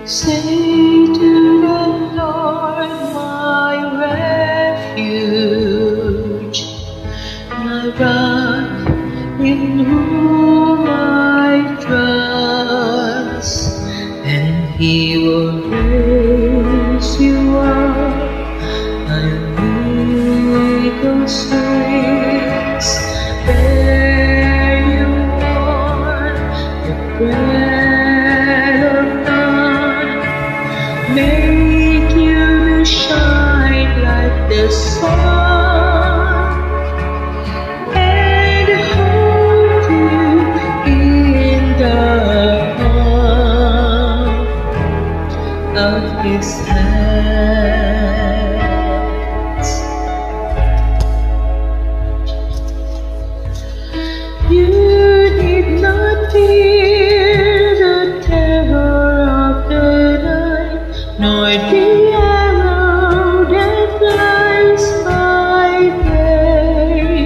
Say to the Lord, my refuge, my rock in whom I trust, and He will raise you up on eagle's wings. There you are, the bread of God, make you shine like the sun, and hold you in the palm of His hands. You need not fear the terror of the night, nor the arrow that flies by day.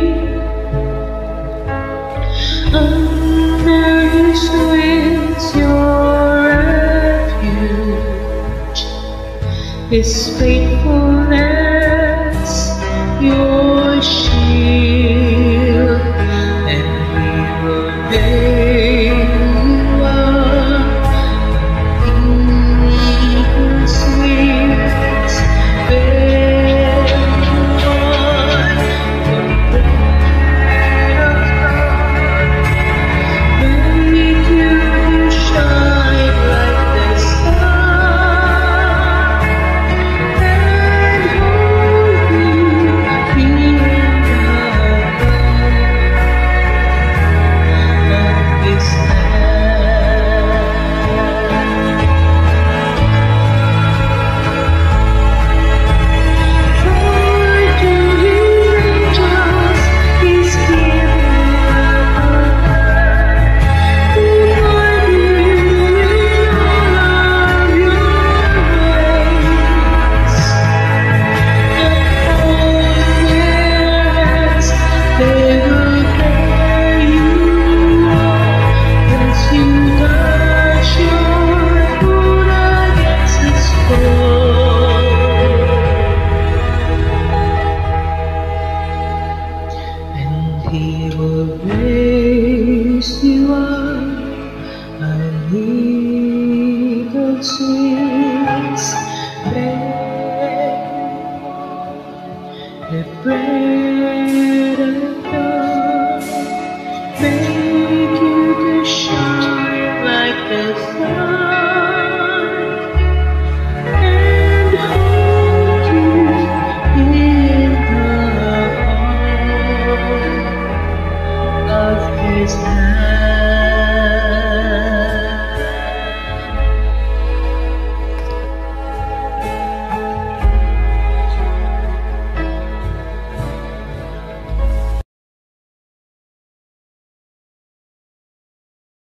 Under His wings your refuge, His faithful